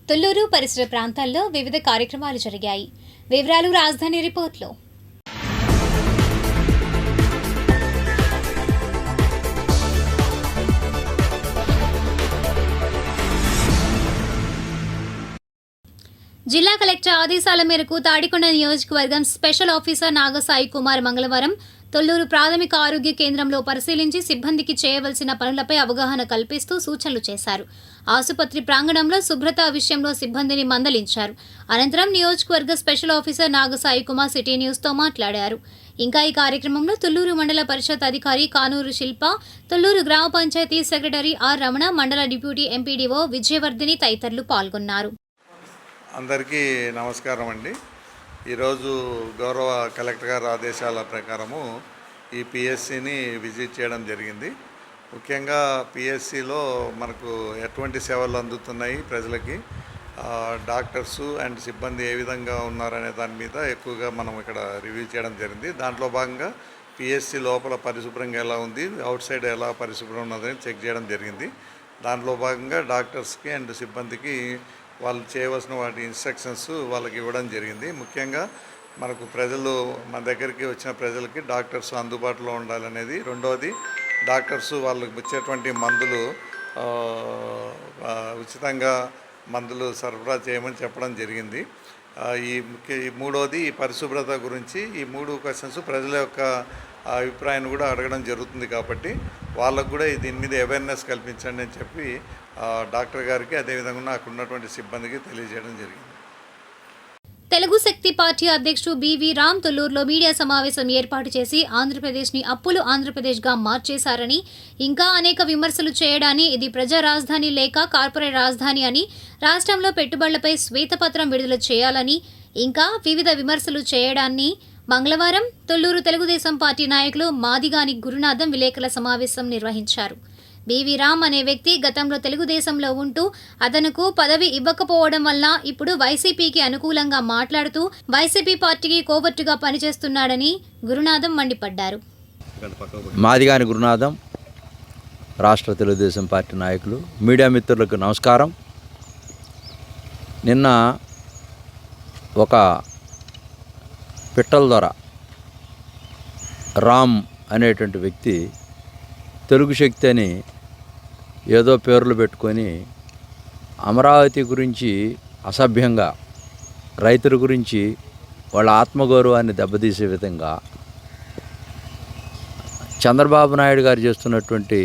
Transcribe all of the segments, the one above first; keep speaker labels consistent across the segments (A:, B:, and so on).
A: తుళ్లూరు పరిసర ప్రాంతాల్లో వివిధ కార్యక్రమాలు జరిగాయి. వివరాలు రాజధాని రిపోర్ట్లో. జిల్లా కలెక్టర్ ఆదేశాల మేరకు తాడికొండ నియోజకవర్గం స్పెషల్ ఆఫీసర్ నాగసాయి కుమార్ మంగళవారం తొల్లూరు ప్రాథమిక ఆరోగ్య కేంద్రంలో పరిశీలించి సిబ్బందికి చేయవలసిన పనులపై అవగాహన కల్పిస్తూ సూచనలు చేశారు. ఆసుపత్రి ప్రాంగణంలో శుభ్రత విషయంలో సిబ్బందిని మందలించారు. అనంతరం నియోజకవర్గ special officer Nagasai Kumar city న్యూస్తో మాట్లాడారు. ఇంకా ఈ కార్యక్రమంలో తుళ్లూరు మండల పరిషత్ అధికారి కానూరు శిల్ప, తుళ్లూరు గ్రామ పంచాయతీ సెక్రటరీ ఆర్ రమణ, మండల డిప్యూటీ ఎంపీడీఓ విజయవర్ధిని తదితరులు పాల్గొన్నారు.
B: అందరికీ నమస్కారం అండి. ఈరోజు గౌరవ కలెక్టర్ గారి ఆదేశాల ప్రకారము ఈ పిఎస్సిని విజిట్ చేయడం జరిగింది. ముఖ్యంగా పిఎస్సిలో మనకు ఎటువంటి సేవలు అందుతున్నాయి ప్రజలకి, డాక్టర్సు అండ్ సిబ్బంది ఏ విధంగా ఉన్నారనే దాని మీద ఎక్కువగా మనం ఇక్కడ రివ్యూ చేయడం జరిగింది. దాంట్లో భాగంగా పిఎస్సి లోపల పరిశుభ్రంగా ఎలా ఉంది, అవుట్ సైడ్ ఎలా పరిశుభ్రం ఉన్నదని చెక్ చేయడం జరిగింది. దాంట్లో భాగంగా డాక్టర్స్కి అండ్ సిబ్బందికి వాళ్ళు చేయవలసిన వాటి ఇన్స్ట్రక్షన్స్ వాళ్ళకి ఇవ్వడం జరిగింది. ముఖ్యంగా మనకు ప్రజలు మన దగ్గరికి వచ్చిన ప్రజలకి డాక్టర్స్ అందుబాటులో ఉండాలనేది. రెండవది, డాక్టర్స్ వాళ్ళకి వచ్చేటువంటి మందులు ఉచితంగా మందులు సరఫరా చేయమని చెప్పడం జరిగింది. ఈ మూడవది, ఈ పరిశుభ్రత గురించి ఈ 3 క్వశ్చన్స్ ప్రజల యొక్క అభిప్రాయాన్ని కూడా అడగడం జరుగుతుంది. కాబట్టి వాళ్ళకు కూడా దీని మీద అవేర్నెస్ కల్పించండి అని చెప్పి డాక్టర్ గారికి, అదేవిధంగా నాకు ఉన్నటువంటి సిబ్బందికి తెలియజేయడం జరిగింది.
A: తెలుగు శక్తి పార్టీ అధ్యక్షుడు బివి రామ్ తుళ్లూరులో మీడియా సమావేశం ఏర్పాటు చేసి ఆంధ్రప్రదేశ్ని అప్పులు ఆంధ్రప్రదేశ్గా మార్చేశారని, ఇంకా అనేక విమర్శలు చేయడాన్ని ఇది ప్రజా రాజధాని లేక కార్పొరేట్ రాజధాని అని, రాష్ట్రంలో పెట్టుబడులపై శ్వేతపత్రం విడుదల చేయాలని, ఇంకా వివిధ విమర్శలు చేయడాన్ని మంగళవారం తుళ్లూరు తెలుగుదేశం పార్టీ నాయకులు మాదిగాని గురునాథం విలేకరుల సమావేశం నిర్వహించారు. బివి రామ్ అనే వ్యక్తి గతంలో తెలుగుదేశంలో ఉంటూ అతనుకు పదవి ఇవ్వకపోవడం వల్ల ఇప్పుడు వైసీపీకి అనుకూలంగా మాట్లాడుతూ వైసీపీ పార్టీకి కోవర్టుగా పనిచేస్తున్నాడని గురునాథం మండిపడ్డారు.
C: మాదిగాని గురునాథం, రాష్ట్ర తెలుగుదేశం పార్టీ నాయకులు, మీడియా మిత్రులకు నమస్కారం. నిన్న ఒక పిట్టల దొర రామ్ అనేటువంటి వ్యక్తి తెలుగు శక్తి అని ఏదో పేర్లు పెట్టుకొని అమరావతి గురించి అసభ్యంగా, రైతుల గురించి వాళ్ళ ఆత్మగౌరవాన్ని దెబ్బతీసే విధంగా చంద్రబాబు నాయుడు గారు చేస్తున్నటువంటి,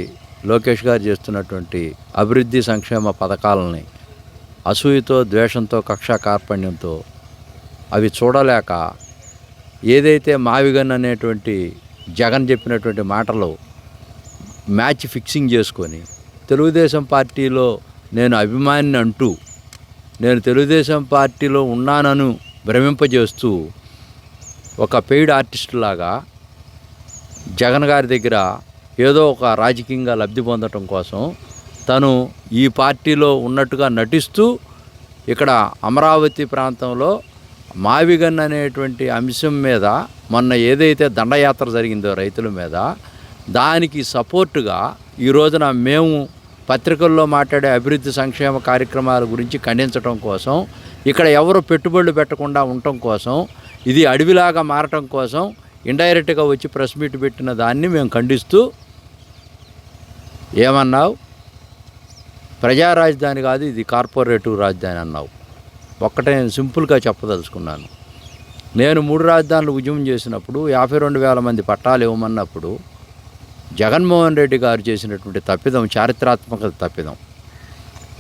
C: లోకేష్ గారు చేస్తున్నటువంటి అభివృద్ధి సంక్షేమ పథకాలని అసూయతో, ద్వేషంతో, కక్షా కార్పణ్యంతో అవి చూడలేక ఏదైతే మావిగన్ అనేటువంటి జగన్ చెప్పినటువంటి మాటలు మ్యాచ్ ఫిక్సింగ్ చేసుకొని తెలుగుదేశం పార్టీలో నేను అభిమానిని అంటూ, నేను తెలుగుదేశం పార్టీలో ఉన్నానను భ్రమింపజేస్తూ ఒక పెయిడ్ ఆర్టిస్ట్ లాగా జగన్ గారి దగ్గర ఏదో ఒక రాజకీయంగా లబ్ధి పొందటం కోసం తను ఈ పార్టీలో ఉన్నట్టుగా నటిస్తూ ఇక్కడ అమరావతి ప్రాంతంలో మావిగన్ అనేటువంటి అంశం మీద మొన్న ఏదైతే దండయాత్ర జరిగిందో రైతుల మీద, దానికి సపోర్టుగా ఈ రోజున మేము పత్రికల్లో మాట్లాడే అభివృద్ధి సంక్షేమ కార్యక్రమాల గురించి ఖండించడం కోసం, ఇక్కడ ఎవరు పెట్టుబడులు పెట్టకుండా ఉండటం కోసం, ఇది అడవిలాగా మారటం కోసం ఇండైరెక్ట్గా వచ్చి ప్రెస్ మీట్ పెట్టిన దాన్ని మేము ఖండిస్తూ, ఏమన్నావు, ప్రజా రాజధాని కాదు ఇది కార్పొరేటివ్ రాజధాని అన్నావు. ఒక్కటే సింపుల్గా చెప్పదలుచుకున్నాను. నేను 3 రాజధానులు ఉద్యమం చేసినప్పుడు 52,000 మంది పట్టాలు ఇవ్వమన్నప్పుడు జగన్మోహన్ రెడ్డి గారు చేసినటువంటి తప్పిదం చారిత్రాత్మక తప్పిదం.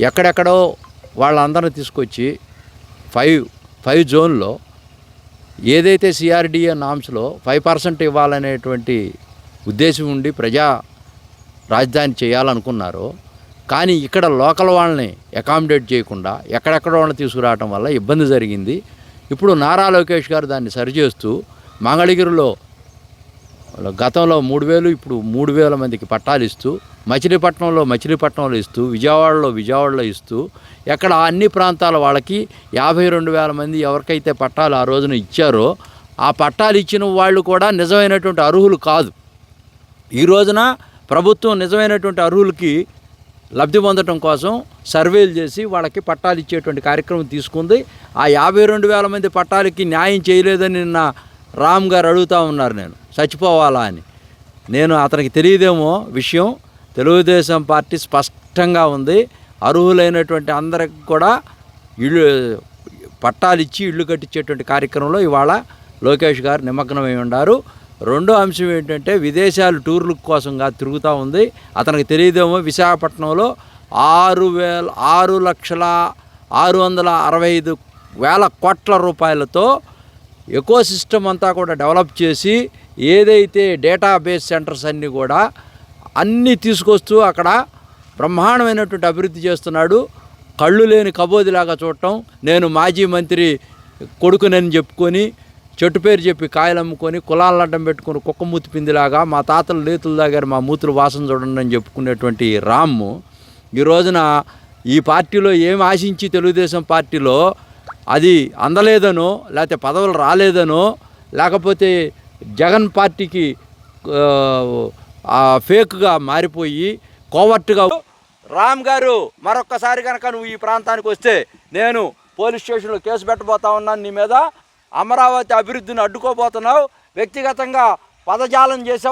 C: ఎక్కడెక్కడో వాళ్ళందరినీ తీసుకొచ్చి 5 జోన్లో ఏదైతే సిఆర్డిఏ నామ్స్లో 5% ఇవ్వాలనేటువంటి ఉద్దేశం ఉండి ప్రజా రాజధాని చేయాలనుకున్నారో, కానీ ఇక్కడ లోకల్ వాళ్ళని అకామిడేట్ చేయకుండా ఎక్కడెక్కడ వాళ్ళని తీసుకురావడం వల్ల ఇబ్బంది జరిగింది. ఇప్పుడు నారా లోకేష్ గారు దాన్ని సరిచేస్తూ మంగళగిరిలో గతంలో 3,000 ఇప్పుడు 3,000 మందికి పట్టాలు ఇస్తూ, మచిలీపట్నంలో ఇస్తూ, విజయవాడలో ఇస్తూ, ఎక్కడ అన్ని ప్రాంతాల వాళ్ళకి 52,000 మంది ఎవరికైతే పట్టాలు ఆ రోజున ఇచ్చారో ఆ పట్టాలు ఇచ్చిన వాళ్ళు కూడా నిజమైనటువంటి అర్హులు కాదు. ఈ రోజున ప్రభుత్వం నిజమైనటువంటి అర్హులకి లబ్ధి పొందడం కోసం సర్వేలు చేసి వాళ్ళకి పట్టాలు ఇచ్చేటువంటి కార్యక్రమం తీసుకుంది. ఆ 52,000 మంది పట్టాలకి న్యాయం చేయలేదని నిన్న రామ్ గారు అడుగుతూ ఉన్నారు, నేను చచ్చిపోవాలా అని. నేను అతనికి తెలియదేమో విషయం, తెలుగుదేశం పార్టీ స్పష్టంగా ఉంది, అర్హులైనటువంటి అందరికి కూడా ఇళ్ళు పట్టాలు ఇచ్చి ఇళ్ళు కట్టించేటువంటి కార్యక్రమంలో ఇవాళ లోకేష్ గారు నిమగ్నమై ఉన్నారు. రెండో అంశం ఏంటంటే విదేశాలు టూర్ల కోసంగా తిరుగుతూ ఉంది. అతనికి తెలియదేమో విశాఖపట్నంలో 6,665,000 కోట్ల రూపాయలతో ఎకో సిస్టమ్ అంతా కూడా డెవలప్ చేసి ఏదైతే డేటాబేస్ సెంటర్స్ అన్నీ కూడా అన్నీ తీసుకొస్తూ అక్కడ బ్రహ్మాండమైనటువంటి అభివృద్ధి చేస్తున్నాడు. కళ్ళు లేని కబోదిలాగా చూడటం, నేను మాజీ మంత్రి కొడుకునని చెప్పుకొని చెట్టు పేరు చెప్పి కాయలు అమ్ముకొని కులాలను అడ్డం పెట్టుకుని కుక్క మూతి పిందిలాగా మా తాతలు లేతులు దాగారు మా మూతులు వాసన చూడండి అని చెప్పుకునేటువంటి రాము ఈ రోజున ఈ పార్టీలో ఏం ఆశించి తెలుగుదేశం పార్టీలో అది అందలేదనో, లేకపోతే పదవులు రాలేదనో, లేకపోతే జగన్ పార్టీకి ఫేక్గా మారిపోయి కోవర్ట్గా. రామ్ గారు, మరొక్కసారి కనుక నువ్వు ఈ ప్రాంతానికి వస్తే నేను పోలీస్ స్టేషన్లో కేసు పెట్టబోతా ఉన్నాను నీ మీద. అమరావతి అభివృద్ధిని అడ్డుకోబోతున్నావు, వ్యక్తిగతంగా పదజాలం చేసావు.